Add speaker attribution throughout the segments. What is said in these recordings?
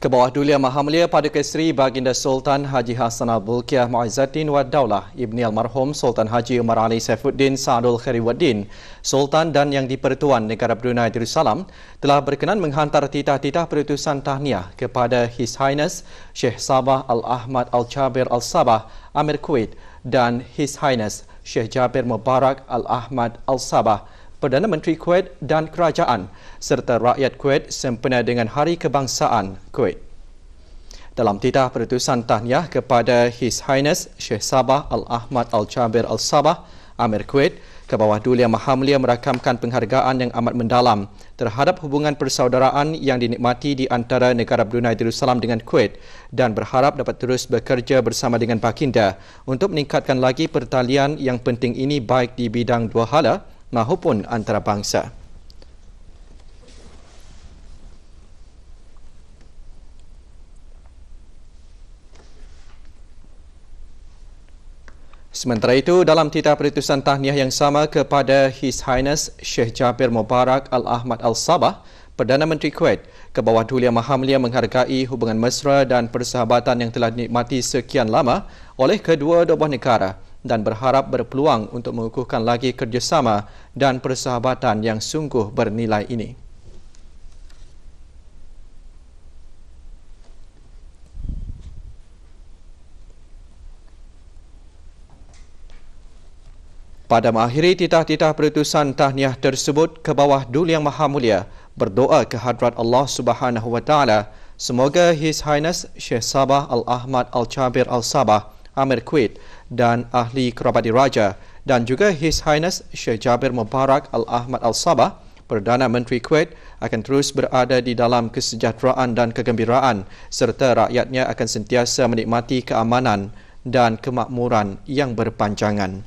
Speaker 1: Ke bawah Dulia Maha Mulia Paduka Seri Baginda Sultan Haji Hassan Al-Bolkiah Mu'izzuddin Wad Daulah Ibni Almarhum Sultan Haji Umar Ali Saifuddin Sa'adul Khairuddin, Sultan dan Yang di-Pertuan Negara Brunei Darussalam telah berkenan menghantar titah-titah perutusan tahniah kepada His Highness Sheikh Sabah Al-Ahmad Al-Jabir Al-Sabah Amir Kuwait dan His Highness Sheikh Jabir Mubarak Al-Ahmad Al-Sabah Perdana Menteri Kuwait dan Kerajaan serta rakyat Kuwait sempena dengan Hari Kebangsaan Kuwait. Dalam titah perutusan tahniah kepada His Highness Sheikh Sabah Al-Ahmad Al-Jabir Al-Sabah Amir Kuwait, ke bawah Dulia Maha Mulia merakamkan penghargaan yang amat mendalam terhadap hubungan persaudaraan yang dinikmati di antara negara Brunei Darussalam dengan Kuwait dan berharap dapat terus bekerja bersama dengan Baginda untuk meningkatkan lagi pertalian yang penting ini baik di bidang dua hala maupun antarabangsa. Sementara itu, dalam titah perutusan tahniah yang sama kepada His Highness Sheikh Jabir Mubarak Al-Ahmad Al-Sabah, Perdana Menteri Kuwait, ke bawah Dulia Maha Mulia menghargai hubungan mesra dan persahabatan yang telah dinikmati sekian lama oleh kedua-dua buah negara dan berharap berpeluang untuk mengukuhkan lagi kerjasama dan persahabatan yang sungguh bernilai ini. Pada mengakhiri titah-titah perutusan tahniah tersebut, ke bawah Duli Yang Maha Mulia berdoa ke hadrat Allah Subhanahu Wa Taala, semoga His Highness Sheikh Sabah Al-Ahmad Al-Jabir Al-Sabah Amir Kuwait dan ahli kerabat diraja dan juga His Highness Sheikh Jabir Mubarak Al-Ahmad Al-Sabah, Perdana Menteri Kuwait, akan terus berada di dalam kesejahteraan dan kegembiraan serta rakyatnya akan sentiasa menikmati keamanan dan kemakmuran yang berpanjangan.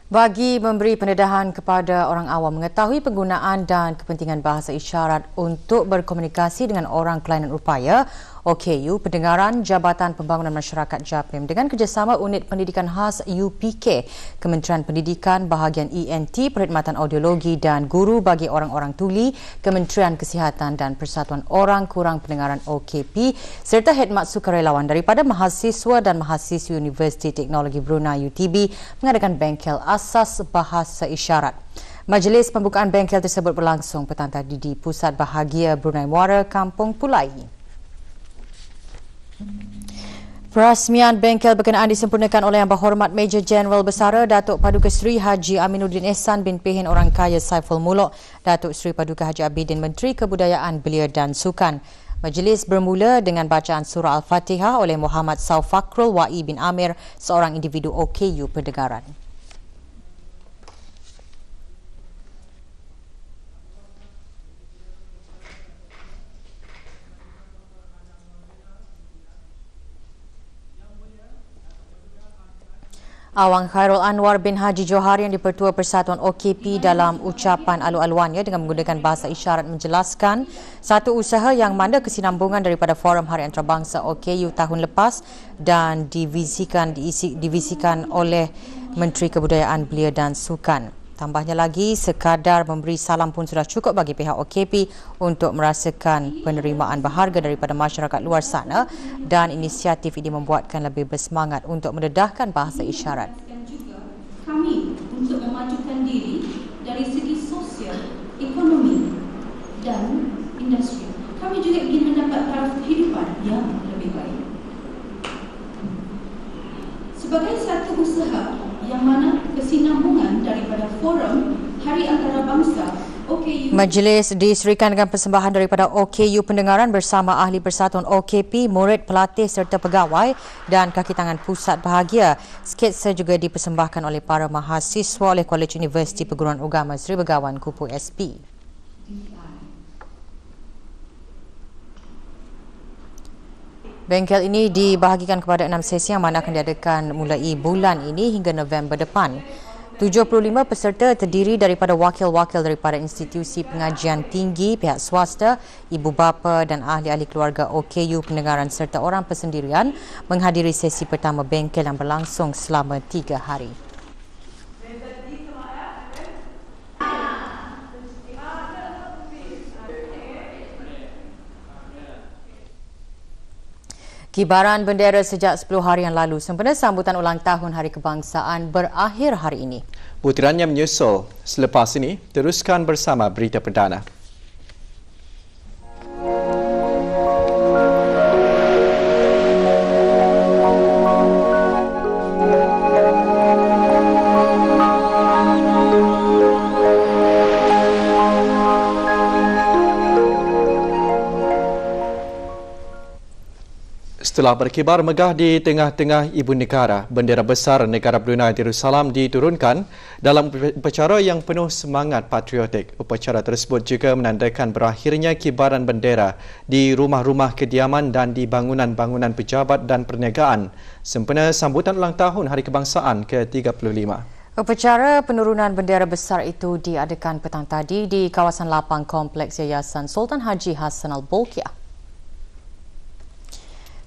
Speaker 2: Bagi memberi pendedahan kepada orang awam mengetahui penggunaan dan kepentingan bahasa isyarat untuk berkomunikasi dengan orang kelainan upaya, OKU, pendengaran Jabatan Pembangunan Masyarakat JAPIM dengan kerjasama Unit Pendidikan Khas UPK, Kementerian Pendidikan Bahagian ENT, Perkhidmatan Audiologi dan Guru bagi Orang-Orang Tuli, Kementerian Kesihatan dan Persatuan Orang Kurang Pendengaran OKP serta khidmat sukarelawan daripada mahasiswa dan mahasiswi Universiti Teknologi Brunei UTB mengadakan bengkel asas bahasa isyarat. Majlis pembukaan bengkel tersebut berlangsung petang tadi di Pusat Bahagia Brunei Muara, Kampung Pulai. Perasmian bengkel berkenaan disempurnakan oleh Yang Berhormat Major Jeneral Besara Datuk Paduka Seri Haji Aminuddin Ehsan bin Pehin Orang Kaya Saiful Muluk, Datuk Seri Paduka Haji Abidin Menteri Kebudayaan Belia dan Sukan. Majlis bermula dengan bacaan surah Al-Fatihah oleh Muhammad Saufakrul Wa'i bin Amir, seorang individu OKU pendengaran. Awang Khairul Anwar bin Haji Johari yang dipertua Persatuan OKP dalam ucapan alu-aluannya dengan menggunakan bahasa isyarat menjelaskan satu usaha yang mana kesinambungan daripada Forum Hari Antarabangsa OKU tahun lepas dan divisikan oleh Menteri Kebudayaan Belia dan Sukan. Tambahnya lagi, sekadar memberi salam pun sudah cukup bagi pihak OKP untuk merasakan penerimaan berharga daripada masyarakat luar sana dan inisiatif ini membuatkan lebih bersemangat untuk mendedahkan bahasa isyarat.
Speaker 3: Kami untuk memajukan diri dari segi sosial, ekonomi dan industri. Kami juga ingin mendapat taraf kehidupan yang lebih baik. Sebagai satu usaha yang mana kesinambungan daripada Forum Hari Antarabangsa OKU.
Speaker 2: Majlis diserikan dengan persembahan daripada OKU pendengaran bersama ahli persatuan OKP, murid, pelatih serta pegawai dan kaki tangan pusat bahagia. Sketsa juga dipersembahkan oleh para mahasiswa oleh Kolej Universiti Perguruan Agama Seri Begawan Kupu SP. Bengkel ini dibahagikan kepada 6 sesi yang mana akan diadakan mulai bulan ini hingga November depan. 75 peserta terdiri daripada wakil-wakil daripada institusi pengajian tinggi, pihak swasta, ibu bapa dan ahli-ahli keluarga OKU pendengaran serta orang persendirian menghadiri sesi pertama bengkel yang berlangsung selama 3 hari. Kibaran bendera sejak 10 hari yang lalu sempena sambutan ulang tahun Hari Kebangsaan berakhir hari ini.
Speaker 1: Butirannya menyusul. Selepas ini, teruskan bersama berita perdana. Setelah berkibar megah di tengah-tengah ibu negara, bendera besar negara Brunei Darussalam diturunkan dalam upacara yang penuh semangat patriotik. Upacara tersebut juga menandakan berakhirnya kibaran bendera di rumah-rumah kediaman dan di bangunan-bangunan pejabat dan perniagaan sempena sambutan ulang tahun Hari Kebangsaan ke-35.
Speaker 2: Upacara penurunan bendera besar itu diadakan petang tadi di kawasan lapang Kompleks Yayasan Sultan Haji Hassan Al-Bolkiah.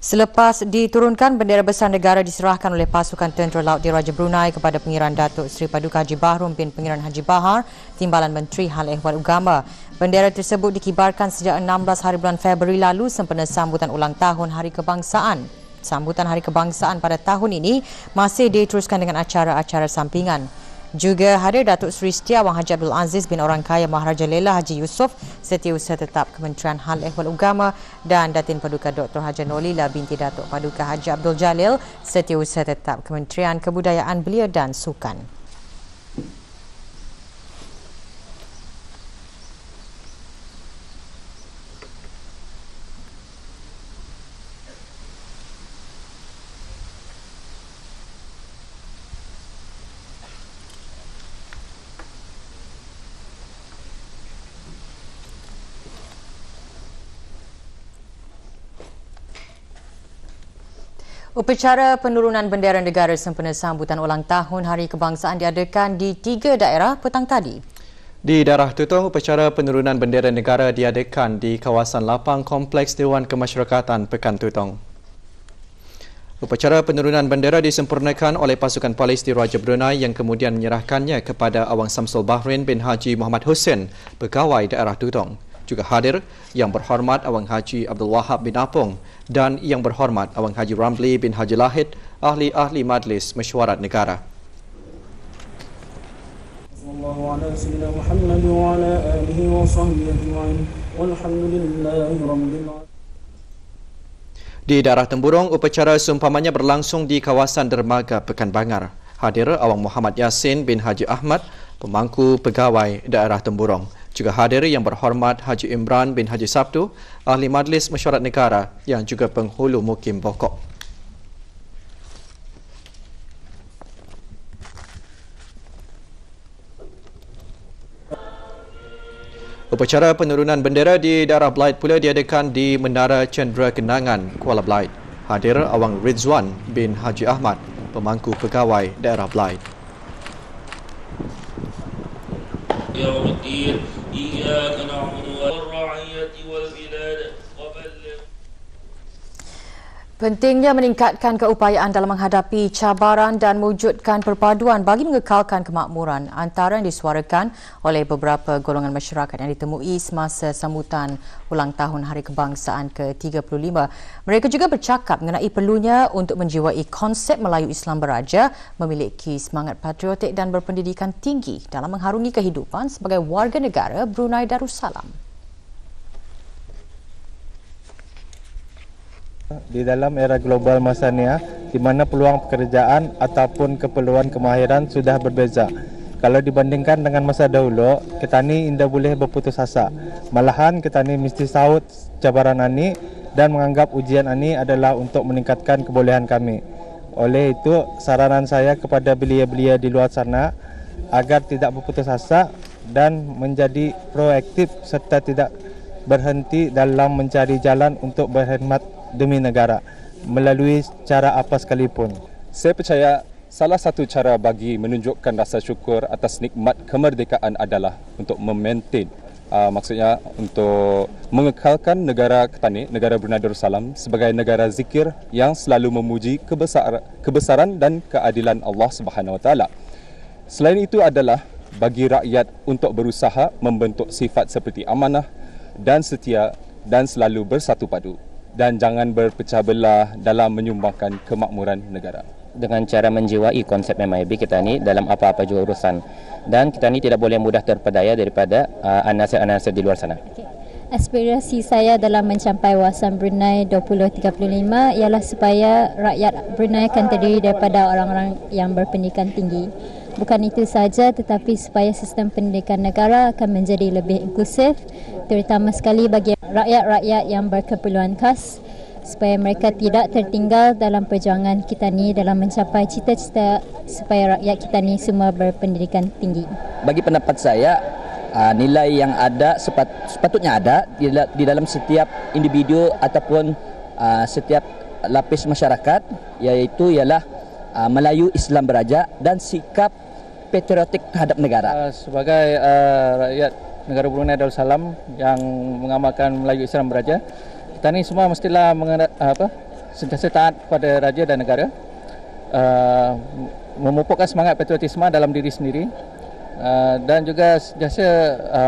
Speaker 2: Selepas diturunkan, bendera besar negara diserahkan oleh pasukan tentera laut Diraja Brunei kepada Pengiran Datuk Seri Paduka Haji Bahrom bin Pengiran Haji Bahar, Timbalan Menteri Hal Ehwal Agama. Bendera tersebut dikibarkan sejak 16 hari bulan Februari lalu sempena sambutan ulang tahun Hari Kebangsaan. Sambutan Hari Kebangsaan pada tahun ini masih diteruskan dengan acara-acara sampingan. Juga hadir Datuk Seri Setiawang Haji Abdul Aziz bin Orang Kaya Maharaja Lela Haji Yusof, Setiausaha Tetap Kementerian Hal Ehwal Agama, dan Datin Paduka Dr. Haji Nolila binti Datuk Paduka Haji Abdul Jalil, Setiausaha Tetap Kementerian Kebudayaan Belia dan Sukan. Upacara penurunan bendera negara sempena sambutan ulang tahun Hari Kebangsaan diadakan di 3 daerah petang tadi.
Speaker 1: Di daerah Tutong, upacara penurunan bendera negara diadakan di kawasan lapang Kompleks Dewan Kemasyarakatan Pekan Tutong. Upacara penurunan bendera disempurnakan oleh pasukan polis Diraja Brunei yang kemudian menyerahkannya kepada Awang Samsul Bahrain bin Haji Muhammad Hussein, pegawai daerah Tutong. Juga hadir Yang Berhormat Awang Haji Abdul Wahab bin Apong dan Yang Berhormat Awang Haji Ramli bin Haji Lahid, ahli-ahli Majlis Mesyuarat Negara. Di daerah Temburong, upacara seumpamanya berlangsung di kawasan dermaga Pekan Bangar. Hadir Awang Muhammad Yasin bin Haji Ahmad, pemangku pegawai daerah Temburong. Juga hadir Yang Berhormat Haji Imran bin Haji Sabtu, ahli Majlis Mesyuarat Negara yang juga penghulu mukim pokok. Upacara penurunan bendera di daerah Belait pula diadakan di Menara Cendera Kenangan, Kuala Belait. Hadir Awang Rizwan bin Haji Ahmad, pemangku pegawai daerah Belait.
Speaker 2: Pentingnya meningkatkan keupayaan dalam menghadapi cabaran dan mewujudkan perpaduan bagi mengekalkan kemakmuran antara yang disuarakan oleh beberapa golongan masyarakat yang ditemui semasa sambutan ulang tahun Hari Kebangsaan ke-35. Mereka juga bercakap mengenai perlunya untuk menjiwai konsep Melayu Islam Beraja, memiliki semangat patriotik dan berpendidikan tinggi dalam mengharungi kehidupan sebagai warga negara Brunei Darussalam.
Speaker 4: Di dalam era global masa ini, di mana peluang pekerjaan ataupun keperluan kemahiran sudah berbeza. Kalau dibandingkan dengan masa dahulu, kita ni tidak boleh berputus asa. Malahan kita ni mesti sahut cabaran ini dan menganggap ujian ini adalah untuk meningkatkan kebolehan kami. Oleh itu, saranan saya kepada belia-belia di luar sana agar tidak berputus asa dan menjadi proaktif serta tidak berhenti dalam mencari jalan untuk berkhidmat demi negara melalui cara apa sekalipun.
Speaker 5: Saya percaya salah satu cara bagi menunjukkan rasa syukur atas nikmat kemerdekaan adalah untuk memaintain, maksudnya untuk mengekalkan negara kita ni, negara Brunei Darussalam sebagai negara zikir yang selalu memuji kebesaran dan keadilan Allah Subhanahu Wa Taala. Selain itu adalah bagi rakyat untuk berusaha membentuk sifat seperti amanah dan setia dan selalu bersatu padu. dan jangan berpecah belah dalam menyumbangkan kemakmuran negara.
Speaker 6: Dengan cara menjiwai konsep MIB kita ni dalam apa-apa juga urusan, dan kita ni tidak boleh mudah terpedaya daripada anasir-anasir di luar sana.
Speaker 7: Aspirasi saya dalam mencapai wawasan Brunei 2035 ialah supaya rakyat Brunei akan terdiri daripada orang-orang yang berpendidikan tinggi. Bukan itu saja, tetapi supaya sistem pendidikan negara akan menjadi lebih inklusif, terutama sekali bagi rakyat-rakyat yang berkeperluan khas, supaya mereka tidak tertinggal dalam perjuangan kita ni dalam mencapai cita-cita supaya rakyat kita ni semua berpendidikan tinggi.
Speaker 8: Bagi pendapat saya, nilai yang ada sepatutnya ada di dalam setiap individu ataupun setiap lapis masyarakat, iaitu ialah Melayu Islam beraja dan sikap patriotik terhadap negara.
Speaker 4: Sebagai rakyat negara Brunei Darussalam yang mengamalkan Melayu Islam beraja, kita ni semua mestilah sentiasa taat pada raja dan negara, memupukkan semangat patriotisme dalam diri sendiri, dan juga sentiasa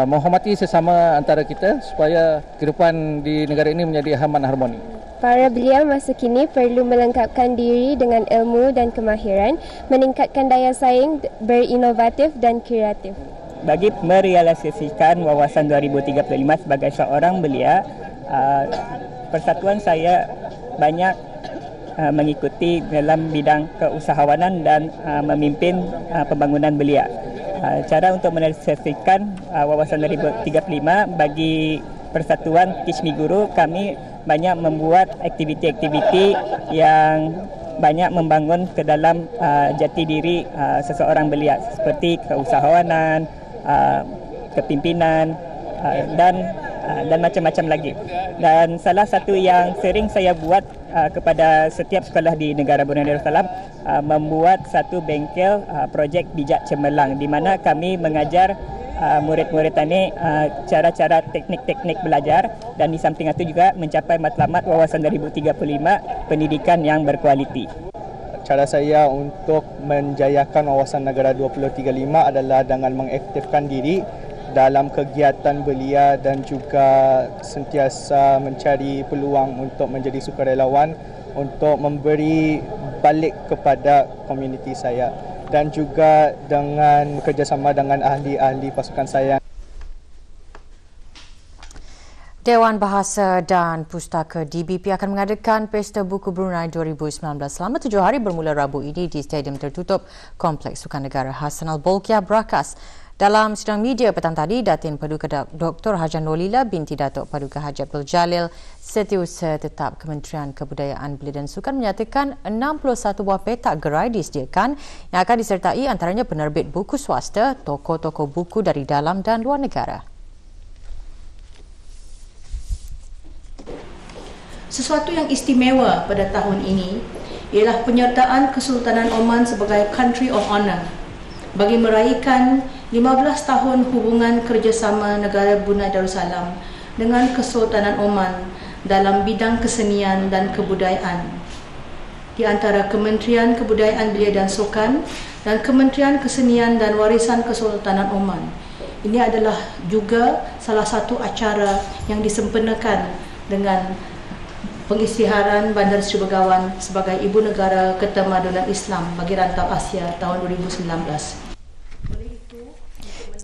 Speaker 4: menghormati sesama antara kita supaya kehidupan di negara ini menjadi aman dan harmoni.
Speaker 9: Para belia masa kini perlu melengkapkan diri dengan ilmu dan kemahiran, meningkatkan daya saing, berinovatif dan kreatif.
Speaker 10: Bagi merealisasikan wawasan 2035 sebagai seorang belia, persatuan saya banyak mengikuti dalam bidang keusahawanan dan memimpin pembangunan belia. Cara untuk merealisasikan wawasan 2035 bagi Persatuan Kishmi Guru, kami banyak membuat aktiviti-aktiviti yang banyak membangun ke dalam jati diri seseorang belia, seperti keusahawanan, kepimpinan dan macam-macam lagi. Dan salah satu yang sering saya buat kepada setiap sekolah di negara Brunei Darussalam, membuat satu bengkel projek bijak cemerlang, di mana kami mengajar murid-murid ini cara-cara teknik-teknik belajar, dan di samping itu juga mencapai matlamat wawasan 2035 pendidikan yang berkualiti.
Speaker 4: Cara saya untuk menjayakan wawasan negara 2035 adalah dengan mengaktifkan diri dalam kegiatan belia dan juga sentiasa mencari peluang untuk menjadi sukarelawan untuk memberi balik kepada komuniti saya, dan juga dengan bekerjasama dengan ahli-ahli pasukan saya.
Speaker 2: Dewan Bahasa dan Pustaka DBP akan mengadakan Pesta Buku Brunei 2019 selama 7 hari bermula Rabu ini di Stadium Tertutup Kompleks Sukan Negara Hassan Al-Bolkiah, Brakas. Dalam sidang media petang tadi, Datin Paduka Dr. Hajar Nolila binti Datuk Paduka Haji Abdul Jalil, Setiausaha Tetap Kementerian Kebudayaan Belia dan Sukan menyatakan 61 buah petak gerai disediakan yang akan disertai antaranya penerbit buku swasta, tokoh-tokoh buku dari dalam dan luar negara.
Speaker 3: Sesuatu yang istimewa pada tahun ini ialah penyertaan Kesultanan Oman sebagai Country of Honour bagi meraihkan 15 tahun hubungan kerjasama negara Brunei Darussalam dengan Kesultanan Oman dalam bidang kesenian dan kebudayaan. Di antara Kementerian Kebudayaan Belia dan Sukan dan Kementerian Kesenian dan Warisan Kesultanan Oman. Ini adalah juga salah satu acara yang disempurnakan dengan pengisytiharan Bandar Seri Begawan sebagai Ibu Negara Ketamadunan Islam bagi Rantau Asia tahun 2019.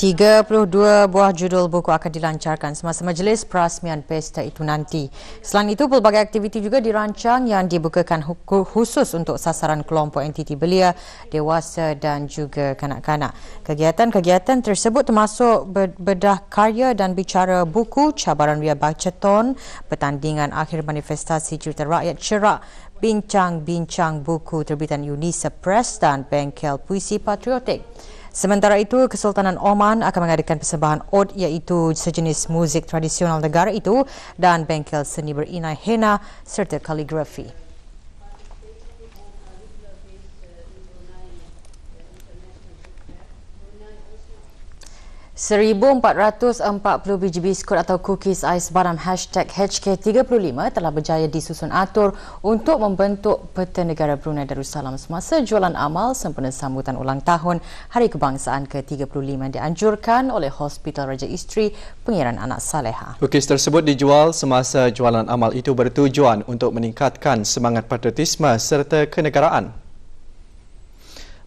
Speaker 2: 32 buah judul buku akan dilancarkan semasa majlis perasmian pesta itu nanti. Selain itu, pelbagai aktiviti juga dirancang yang dibukakan khusus untuk sasaran kelompok entiti belia, dewasa dan juga kanak-kanak. Kegiatan-kegiatan tersebut termasuk bedah karya dan bicara buku, cabaran ria bacaton, pertandingan akhir manifestasi cerita rakyat cerak, bincang-bincang buku terbitan UNISA Press dan bengkel puisi patriotik. Sementara itu, Kesultanan Oman akan mengadakan persembahan od iaitu sejenis muzik tradisional negara itu dan bengkel seni berinai henna serta kaligrafi. 1,440 biji biskut atau cookies ais badam #HK35 telah berjaya disusun atur untuk membentuk Peta Negara Brunei Darussalam semasa jualan amal sempena sambutan ulang tahun Hari Kebangsaan ke-35 dianjurkan oleh Hospital Raja Isteri Pengiran Anak Saleha.
Speaker 1: Cookies tersebut dijual semasa jualan amal itu bertujuan untuk meningkatkan semangat patriotisme serta kenegaraan.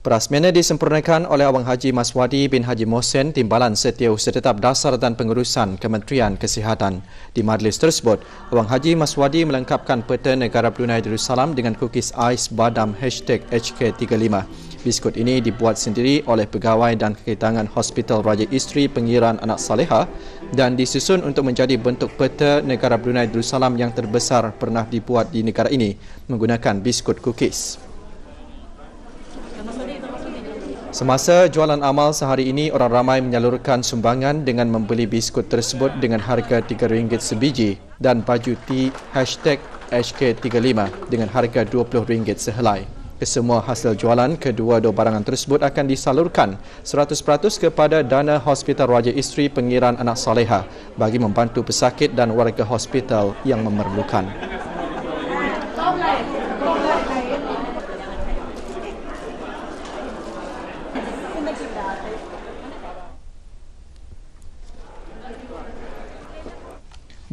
Speaker 1: Perasmiannya disempurnakan oleh Abang Haji Maswadi bin Haji Mohsen, Timbalan Setiausaha Tetap Dasar dan Pengurusan Kementerian Kesihatan. Di majlis tersebut, Abang Haji Maswadi melengkapkan Peta Negara Brunei Darussalam dengan cookies ais badam #HK35. Biskut ini dibuat sendiri oleh pegawai dan kekitangan Hospital Raja Isteri Pengiran Anak Saleha dan disusun untuk menjadi bentuk Peta Negara Brunei Darussalam yang terbesar pernah dibuat di negara ini menggunakan biskut cookies. Semasa jualan amal sehari ini, orang ramai menyalurkan sumbangan dengan membeli biskut tersebut dengan harga RM3 sebiji dan baju T #HK35 dengan harga RM20 sehelai. Kesemua hasil jualan kedua-dua barangan tersebut akan disalurkan 100% kepada dana Hospital Raja Isteri Pengiran Anak Saleha bagi membantu pesakit dan warga hospital yang memerlukan.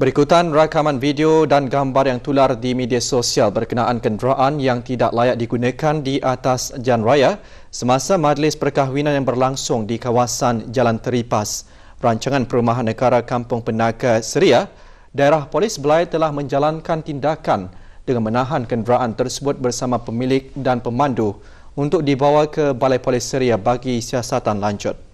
Speaker 1: Berikutan rakaman video dan gambar yang tular di media sosial berkenaan kenderaan yang tidak layak digunakan di atas jalan raya semasa majlis perkahwinan yang berlangsung di kawasan Jalan Teripas, Rancangan Perumahan Negara Kampung Penaga Seria. Daerah Polis Belai telah menjalankan tindakan dengan menahan kenderaan tersebut bersama pemilik dan pemandu untuk dibawa ke Balai Polis Seria bagi siasatan lanjut.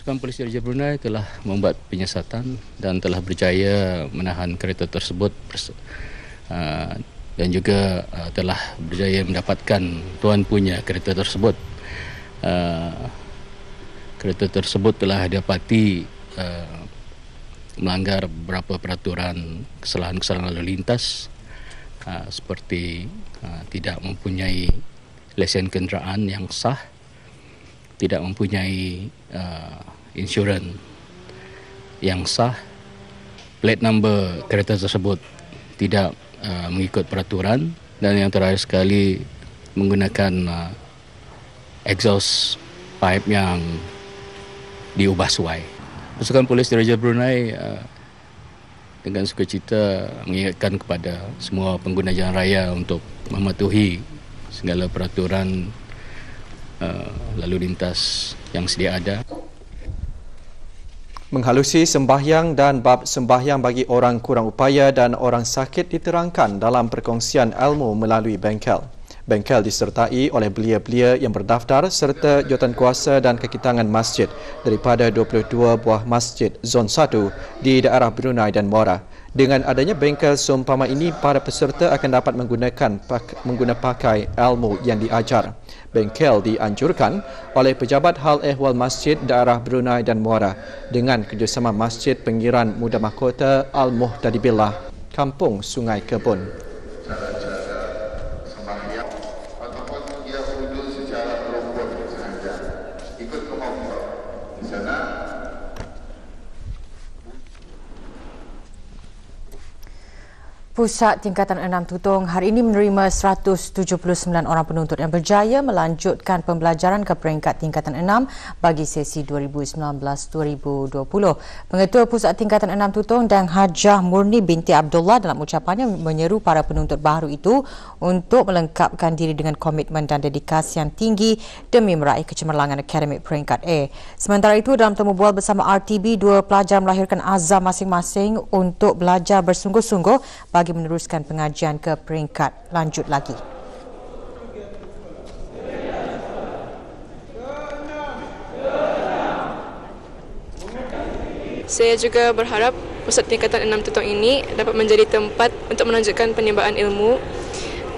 Speaker 11: Pasukan Polis Raja Brunei telah membuat penyiasatan dan telah berjaya menahan kereta tersebut dan juga telah berjaya mendapatkan tuan punya kereta tersebut. Kereta tersebut telah didapati melanggar beberapa peraturan kesalahan-kesalahan lalu lintas seperti tidak mempunyai lesen kenderaan yang sah, tidak mempunyai insurans yang sah, plate number kereta tersebut tidak mengikut peraturan, dan yang terakhir sekali menggunakan exhaust pipe yang diubah suai. Pasukan Polis Raja Brunei dengan sukacita mengingatkan kepada semua pengguna jalan raya untuk mematuhi segala peraturan lalu lintas yang sedia ada.
Speaker 1: Menghalusi sembahyang dan bab sembahyang bagi orang kurang upaya dan orang sakit diterangkan dalam perkongsian ilmu melalui bengkel. Bengkel disertai oleh belia-belia yang berdaftar serta jawatankuasa dan kekitangan masjid daripada 22 buah masjid Zon 1 di daerah Brunei dan Muara. Dengan adanya bengkel seumpama ini, para peserta akan dapat menggunakan pakai ilmu yang diajar. Bengkel dianjurkan oleh Pejabat Hal Ehwal Masjid Daerah Brunei dan Muara dengan kerjasama Masjid Pengiran Muda Mahkota Al-Muhtadibillah, Kampung Sungai Kebun.
Speaker 2: Pusat Tingkatan 6 Tutong hari ini menerima 179 orang penuntut yang berjaya melanjutkan pembelajaran ke peringkat Tingkatan 6 bagi sesi 2019-2020. Pengetua Pusat Tingkatan 6 Tutong dan Hajah Murni binti Abdullah dalam ucapannya menyeru para penuntut baru itu untuk melengkapkan diri dengan komitmen dan dedikasi yang tinggi demi meraih kecemerlangan akademik peringkat A. Sementara itu, dalam temu bual bersama RTB, dua pelajar melahirkan azam masing-masing untuk belajar bersungguh-sungguh bagi meneruskan pengajian ke peringkat lanjut lagi.
Speaker 12: Saya juga berharap Pusat Tingkatan 6 Tutong ini dapat menjadi tempat untuk menunjukkan penimbangan ilmu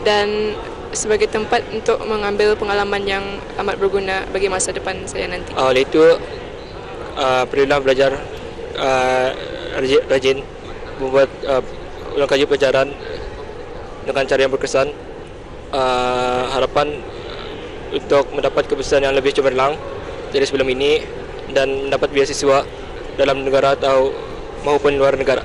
Speaker 12: dan sebagai tempat untuk mengambil pengalaman yang amat berguna bagi masa depan saya nanti.
Speaker 13: Oleh itu, perlulah belajar rajin, membuat ulang kaji pelajaran dengan cara yang berkesan. Harapan untuk mendapat kebesaran yang lebih cemerlang dari sebelum ini dan mendapat beasiswa dalam negara atau maupun luar negara.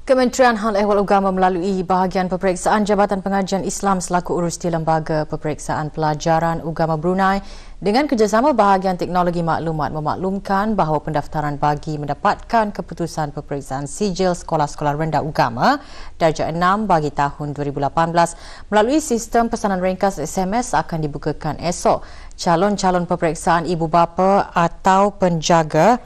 Speaker 2: Kementerian Hal Ehwal Agama melalui bahagian peperiksaan Jabatan Pengajian Islam selaku urus di Lembaga Peperiksaan Pelajaran Agama Brunei dengan kerjasama bahagian teknologi maklumat memaklumkan bahawa pendaftaran bagi mendapatkan keputusan peperiksaan sijil sekolah-sekolah rendah agama darjah 6 bagi tahun 2018 melalui sistem pesanan ringkas SMS akan dibukakan esok. Calon-calon peperiksaan ibu bapa atau penjaga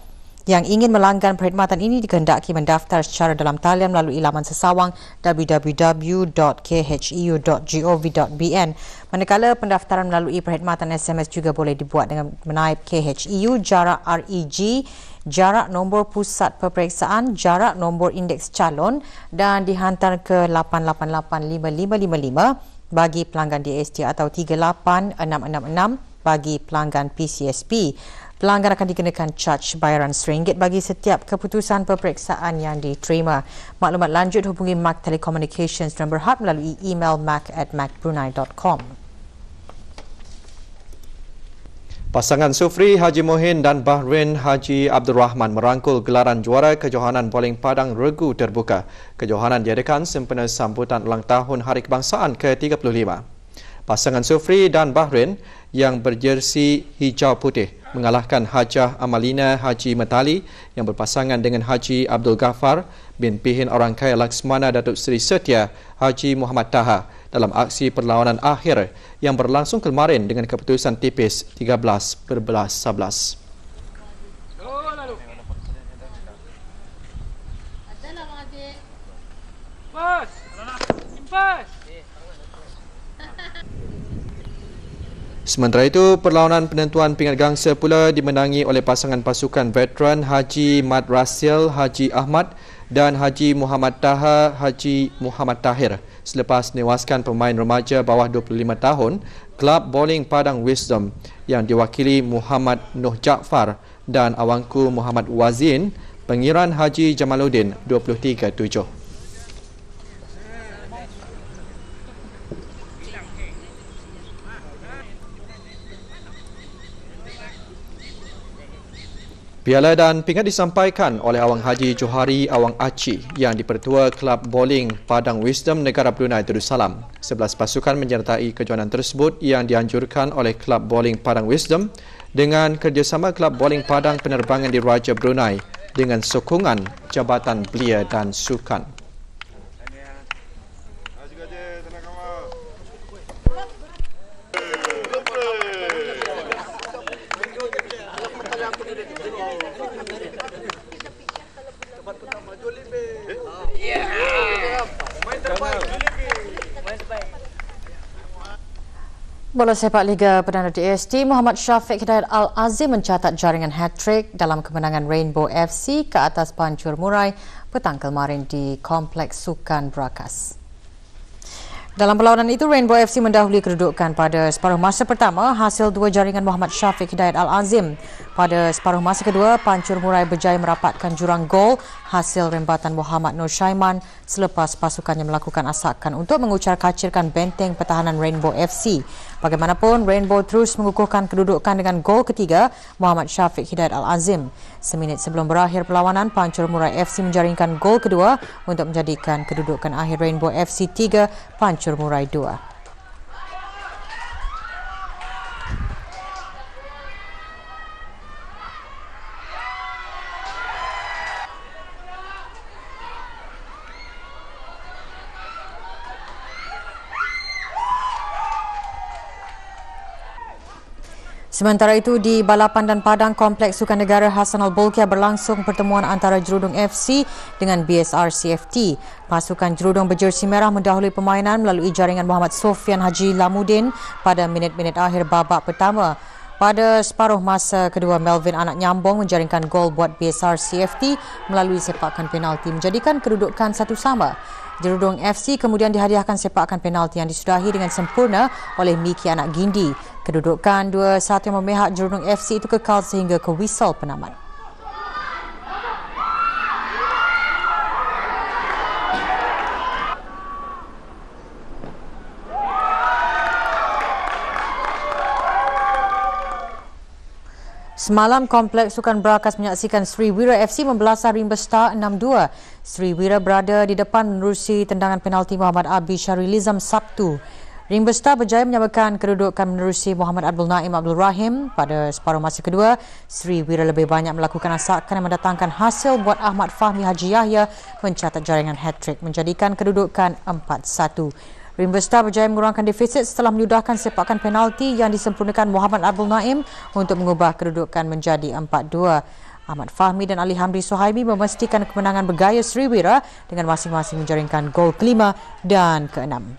Speaker 2: yang ingin melanggan perkhidmatan ini dikehendaki mendaftar secara dalam talian melalui laman sesawang www.kheu.gov.bn. Manakala pendaftaran melalui perkhidmatan SMS juga boleh dibuat dengan menaip KHEU, jarak REG, jarak nombor pusat peperiksaan, jarak nombor indeks calon dan dihantar ke 88855555 bagi pelanggan DST atau 38666 bagi pelanggan PCSP. Pelanggan akan dikenakan caj bayaran RM1 bagi setiap keputusan peperiksaan yang diterima. Maklumat lanjut hubungi Mac Telecommunications dan Berhad melalui email mac@macbrunei.com.
Speaker 1: Pasangan Sufri Haji Mohin dan Bahrain Haji Abdul Rahman merangkul gelaran juara kejohanan bowling padang regu terbuka. Kejohanan diadakan sempena sambutan ulang tahun Hari Kebangsaan ke-35. Pasangan Sufri dan Bahrain yang berjersi hijau putih mengalahkan Hajah Amalina Haji Matali yang berpasangan dengan Haji Abdul Ghaffar bin Pihin Orang Kaya Laksmana Datuk Seri Setia Haji Muhammad Taha dalam aksi perlawanan akhir yang berlangsung kemarin dengan keputusan tipis 13-11. Sementara itu, perlawanan penentuan pingat gangsa pula dimenangi oleh pasangan pasukan veteran Haji Mat Rasil Haji Ahmad dan Haji Muhammad Taha Haji Muhammad Tahir selepas menewaskan pemain remaja bawah 25 tahun Kelab Bowling Padang Wisdom yang diwakili Muhammad Noh Jaafar dan awangku Muhammad Wazin, pengiran Haji Jamaluddin 23-7. Piala dan pingat disampaikan oleh Awang Haji Johari Awang Aci yang dipertua Kelab Bowling Padang Wisdom Negara Brunei Darussalam. 11 pasukan menyertai kejohanan tersebut yang dianjurkan oleh Kelab Bowling Padang Wisdom dengan kerjasama Kelab Bowling Padang Penerbangan di Raja Brunei dengan sokongan Jabatan Belia dan Sukan.
Speaker 2: Bola sepak Liga Perdana DST, Muhammad Syafiq Hidayat Al-Azim mencatat jaringan hat-trick dalam kemenangan Rainbow FC ke atas Pancur Murai petang kemarin di Kompleks Sukan Brakas. Dalam perlawanan itu, Rainbow FC mendahului kedudukan pada separuh masa pertama hasil dua jaringan Muhammad Syafiq Hidayat Al-Azim. Pada separuh masa kedua, Pancur Murai berjaya merapatkan jurang gol hasil rembatan Muhammad Nur Syaiman selepas pasukannya melakukan asakan untuk mengucar-kacirkan benteng pertahanan Rainbow FC. Bagaimanapun, Rainbow terus mengukuhkan kedudukan dengan gol ketiga Muhammad Syafiq Hidayat Al-Azim. Seminit sebelum berakhir perlawanan, Pancur Murai FC menjaringkan gol kedua untuk menjadikan kedudukan akhir Rainbow FC 3, Pancur Murai 2. Sementara itu, di balapan dan padang Kompleks Sukan Negara Hassan Al-Bolkiah berlangsung pertemuan antara Jerudong FC dengan BSR CFT. Pasukan Jerudong berjersi merah mendahului permainan melalui jaringan Muhammad Sofian Haji Lamuddin pada minit-minit akhir babak pertama. Pada separuh masa kedua, Melvin Anak Nyambong menjaringkan gol buat BSR CFT melalui sepakan penalti menjadikan kedudukan 1-1. Jerudong FC kemudian dihadiahkan sepakan penalti yang disudahi dengan sempurna oleh Miki Anak Gindi. Kedudukan 2-1 yang memihak Jerudong FC itu kekal sehingga ke whistle penamat. Semalam, Kompleks Sukan Berakas menyaksikan Sriwira FC membelasah Rimba Star 6-2. Sriwira berada di depan menerusi tendangan penalti Muhammad Abi Syarilizam Sabtu. Rimba Star berjaya menyamakan kedudukan menerusi Muhammad Abdul Naim Abdul Rahim pada separuh masa kedua. Sriwira lebih banyak melakukan asakan yang mendatangkan hasil buat Ahmad Fahmi Haji Yahya mencatat jaringan hat-trick menjadikan kedudukan 4-1. Rimba Star berjaya mengurangkan defisit setelah menyudahkan sepakan penalti yang disempurnakan Muhammad Abdul Naim untuk mengubah kedudukan menjadi 4-2. Ahmad Fahmi dan Ali Hamdi Suhaimi memastikan kemenangan bergaya Sriwira dengan masing-masing menjaringkan gol kelima dan keenam.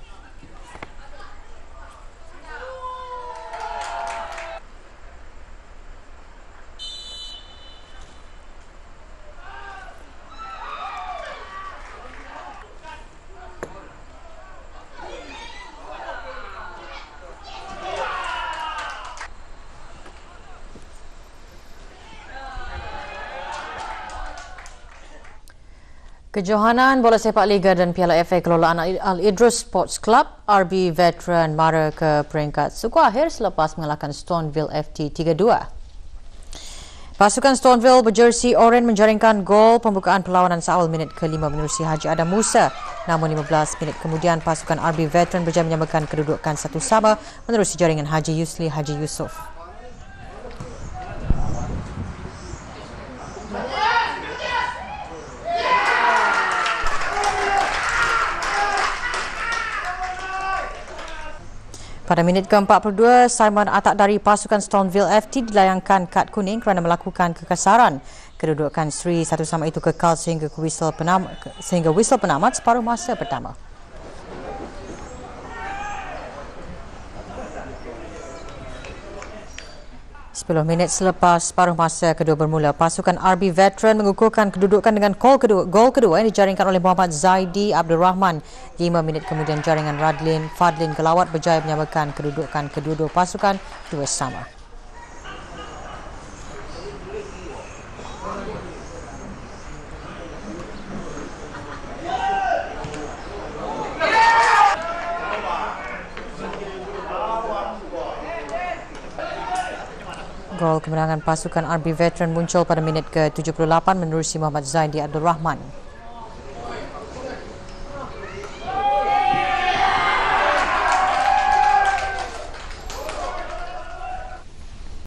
Speaker 2: Kejohanan Bola Sepak Liga dan Piala FA kelolaan Al-Idrus Sports Club, RB Veteran mara ke peringkat suku akhir selepas mengalahkan Stoneville FT 3-2. Pasukan Stoneville berjersey oranye menjaringkan gol pembukaan perlawanan seawal minit ke-5 menerusi Haji Adam Musa. Namun 15 minit kemudian pasukan RB Veteran berjaya menyamakan kedudukan 1-1 menerusi jaringan Haji Yusli Haji Yusof. Pada minit ke-42, Simon Atak dari pasukan Stoneville FT dilayangkan kad kuning kerana melakukan kekasaran. Kedudukan Sri 1-1 itu kekal sehingga whistle penamat separuh masa pertama. Sepuluh minit selepas separuh masa kedua bermula, pasukan RB Veteran mengukuhkan kedudukan dengan gol kedua yang dijaringkan oleh Muhammad Zaidi Abdul Rahman. 5 minit kemudian jaringan Fadlin Gelawat berjaya menyamakan kedudukan kedua-dua pasukan 2-2. Gol kemenangan pasukan RB Veteran muncul pada minit ke-78 menerusi Muhammad Zaidi Abdul Rahman.